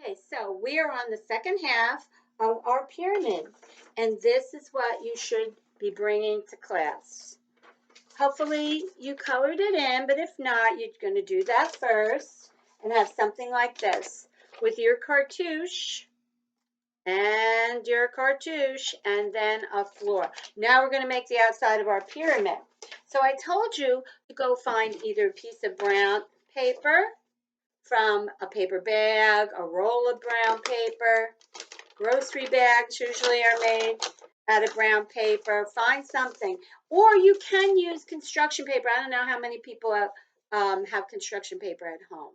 Okay, so we are on the second half of our pyramid, and this is what you should be bringing to class. Hopefully you colored it in, but if not, you're going to do that first and have something like this with your cartouche and your cartouche and then a floor. Now we're going to make the outside of our pyramid. So I told you to go find either a piece of brown paper from a paper bag, a roll of brown paper. Grocery bags usually are made out of brown paper. Find something. Or you can use construction paper. I don't know how many people have construction paper at home,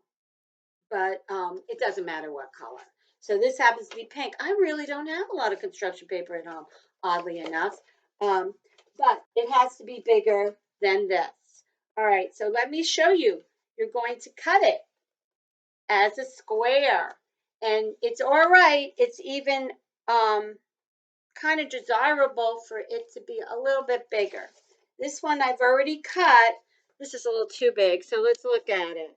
but it doesn't matter what color. So this happens to be pink. I really don't have a lot of construction paper at home, oddly enough. Um, but it has to be bigger than this. All right, so let me show you. You're going to cut it as a square. And it's all right. It's even kind of desirable for it to be a little bit bigger. This one I've already cut. This is a little too big, so let's look at it.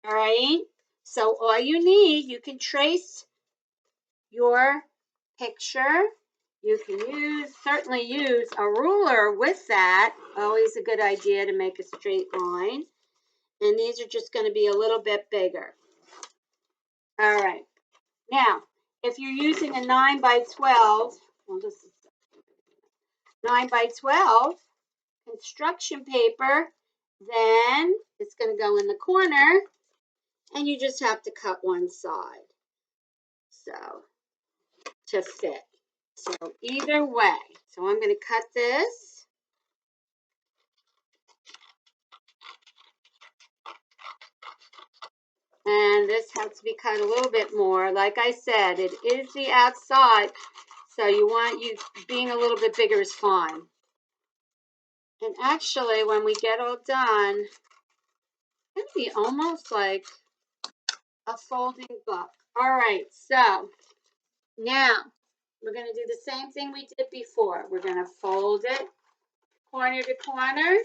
All right. So all you need, you can trace your picture. You can certainly use a ruler with that. Always a good idea to make a straight line. And these are just going to be a little bit bigger. All right. Now, if you're using a 9 by 12, well, this is 9 by 12 construction paper, then it's going to go in the corner and you just have to cut one side so to fit. So either way, so I'm going to cut this. And this has to be cut a little bit more. Like I said, it is the outside, so you being a little bit bigger is fine. And actually, when we get all done, it's going to be almost like a folding book. All right, so now we're going to do the same thing we did before. We're going to fold it corner to corner.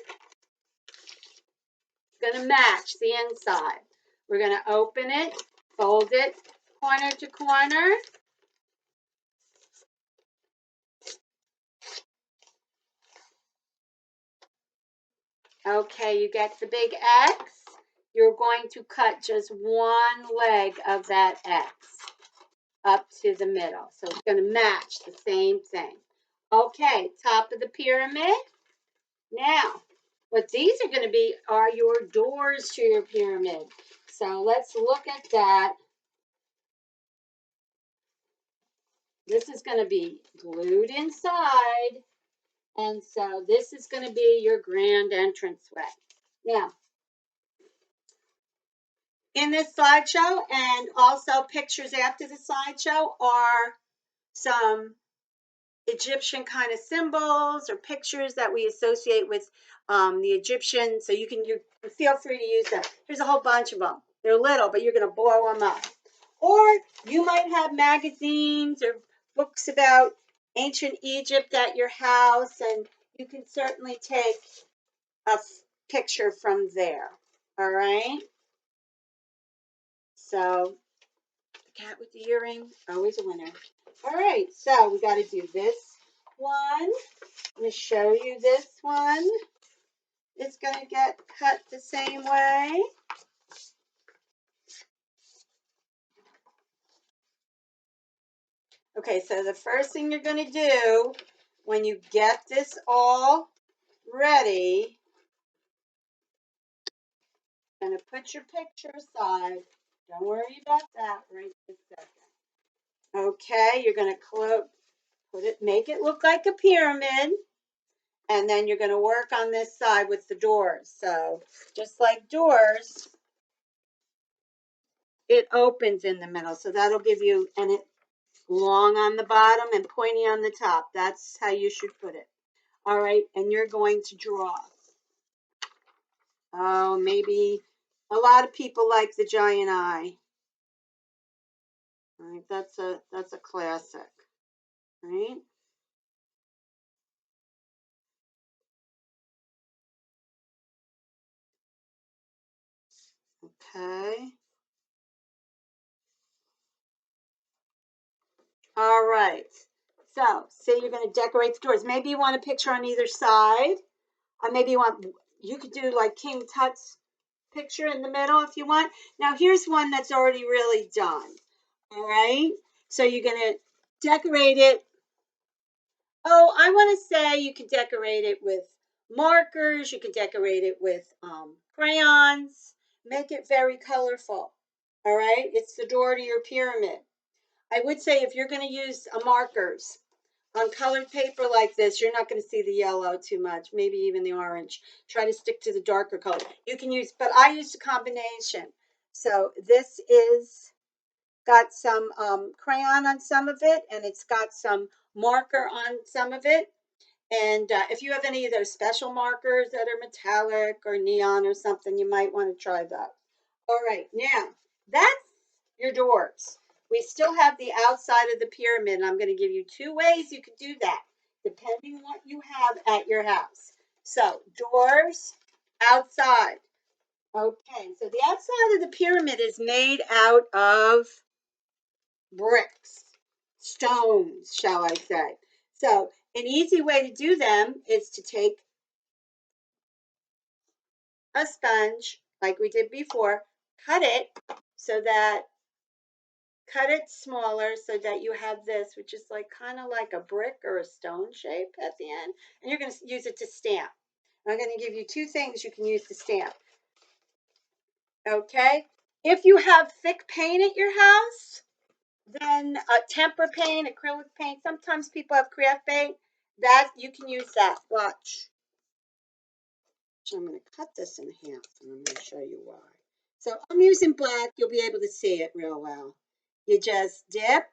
It's going to match the inside. We're going to open it, fold it corner to corner. Okay, you get the big X. You're going to cut just one leg of that X up to the middle. So it's going to match the same thing. Okay, top of the pyramid. Now, what these are going to be are your doors to your pyramid. So let's look at that. This is going to be glued inside. And so this is going to be your grand entranceway. Now, in this slideshow and also pictures after the slideshow are some Egyptian kind of symbols or pictures that we associate with the Egyptian. So you feel free to use them. There's a whole bunch of them. They're little, but you're going to blow them up. Or you might have magazines or books about ancient Egypt at your house, and you can certainly take a picture from there. All right. So the cat with the earring, always a winner. All right. So we got to do this one. I'm going to show you this one. It's going to get cut the same way. Okay, so the first thing you're going to do when you get this all ready, you're going to put your picture aside. Don't worry about that right this second. Okay, you're going to make it look like a pyramid. And then you're going to work on this side with the doors. So just like doors, it opens in the middle. So that'll give you, and it long on the bottom and pointy on the top. That's how you should put it. All right, and you're going to draw. Oh, maybe a lot of people like the giant eye. All right, that's a classic. Right? Okay. All right. So, say you're going to decorate the doors. Maybe you want a picture on either side. Or maybe you could do like King Tut's picture in the middle if you want. Now, here's one that's already really done. All right. So, you're going to decorate it. Oh, I want to say you can decorate it with markers. You can decorate it with crayons. Make it very colorful. All right. It's the door to your pyramid. I would say if you're going to use markers on colored paper like this, you're not going to see the yellow too much, maybe even the orange. Try to stick to the darker color. You can use, but I used a combination. So this is got some crayon on some of it, and it's got some marker on some of it. And if you have any of those special markers that are metallic or neon or something, you might want to try that. All right, now that's your doors. We still have the outside of the pyramid, and I'm going to give you two ways you could do that, depending on what you have at your house. So, doors, outside. Okay, so the outside of the pyramid is made out of bricks, stones, shall I say. So, an easy way to do them is to take a sponge, like we did before, cut it so that cut it smaller so that you have this, which is like kind of like a brick or a stone shape at the end, and you're going to use it to stamp. I'm going to give you two things you can use to stamp. Okay, if you have thick paint at your house, then tempera paint, acrylic paint. Sometimes people have craft paint. That you can use that. Watch. So I'm going to cut this in half, and I'm going to show you why. So I'm using black. You'll be able to see it real well. You just dip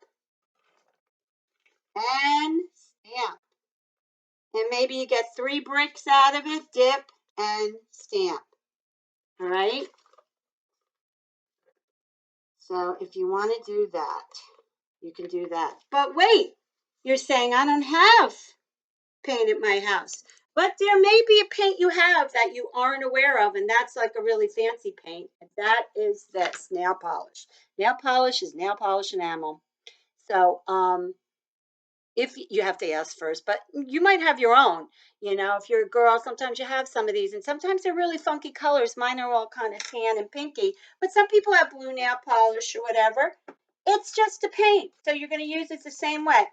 and stamp. And maybe you get 3 bricks out of it, dip and stamp. All right. So if you want to do that, you can do that. But wait, you're saying I don't have paint at my house. But there may be a paint you have that you aren't aware of, and that's like a really fancy paint. And that is this nail polish. Nail polish is nail polish enamel. So if you have to ask first, but you might have your own. You know, if you're a girl, sometimes you have some of these, and sometimes they're really funky colors. Mine are all kind of tan and pinky, but some people have blue nail polish or whatever. It's just a paint, so you're going to use it the same way.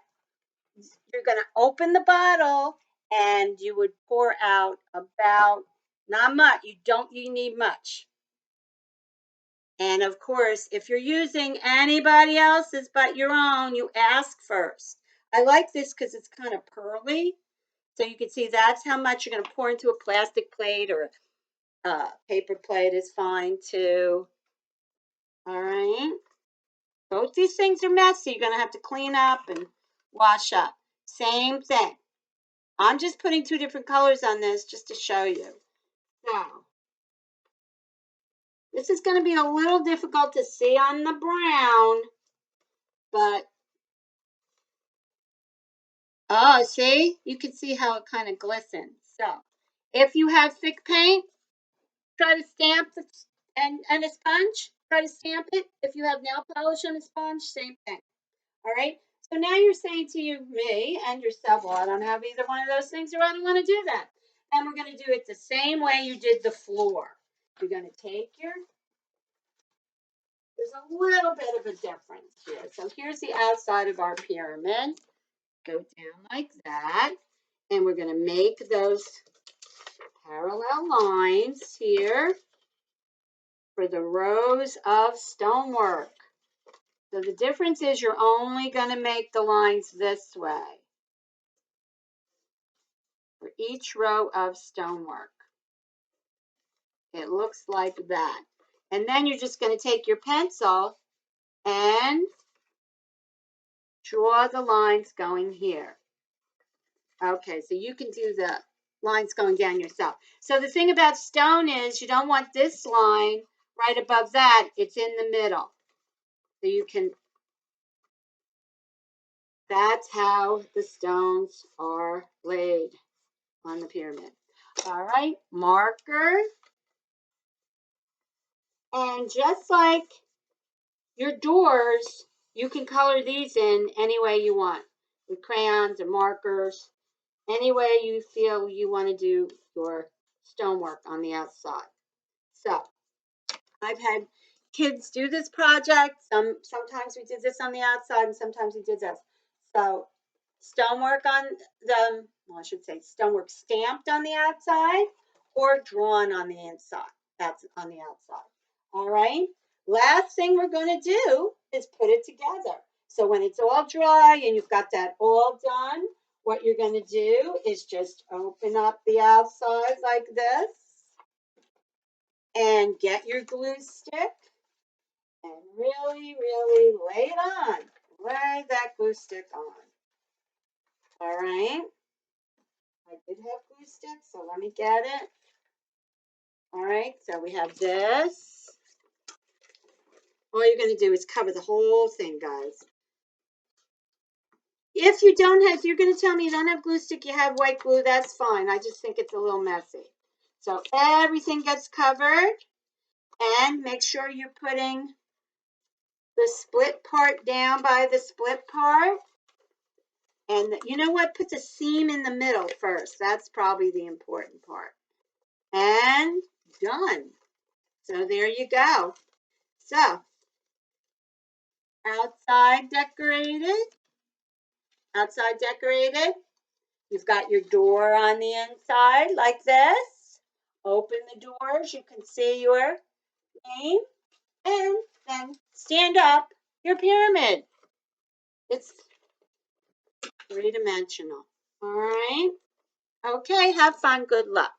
You're going to open the bottle, and you would pour out about not much. You need much. And of course, if you're using anybody else's but your own, you ask first. I like this because it's kind of pearly. So you can see that's how much you're going to pour into a plastic plate, or a paper plate is fine too. All right. Both these things are messy. You're going to have to clean up and wash up. Same thing. I'm just putting 2 different colors on this just to show you. So this is going to be a little difficult to see on the brown, but oh, see? You can see how it kind of glistens. So if you have thick paint, try to stamp it, and a sponge, try to stamp it. If you have nail polish and a sponge, same thing. All right? So now you're saying to me and yourself, well, I don't have either one of those things, or I don't want to do that. And we're going to do it the same way you did the floor. You're going to take there's a little bit of a difference here. So here's the outside of our pyramid. Go down like that. And we're going to make those parallel lines here for the rows of stonework. So the difference is you're only going to make the lines this way for each row of stonework. It looks like that. And then you're just going to take your pencil and draw the lines going here. Okay, so you can do the lines going down yourself. So the thing about stone is you don't want this line right above that. It's in the middle. So you can, that's how the stones are laid on the pyramid. All right, marker. And just like your doors, You can color these in any way you want, with crayons or markers, any way you feel you want to do your stonework on the outside. So I've had kids do this project. Sometimes we did this on the outside and sometimes we did this. So stonework on the, well, I should say stonework stamped on the outside or drawn on the inside. That's on the outside. All right. Last thing we're going to do is put it together. So when it's all dry and you've got that all done, what you're going to do is just open up the outside like this and get your glue stick and really, really lay it on. Lay that glue stick on. All right. I did have glue sticks, so let me get it. All right, so we have this. All you're going to do is cover the whole thing, guys. If you don't have, if you're going to tell me you don't have glue stick, you have white glue, that's fine. I just think it's a little messy. So everything gets covered, and make sure you're putting the split part down by the split part. And you know what? Put the seam in the middle first. That's probably the important part. And done. So there you go. So outside decorated. Outside decorated. You've got your door on the inside like this. Open the doors. You can see your name. And then stand up your pyramid. It's three-dimensional. All right. Okay, have fun. Good luck.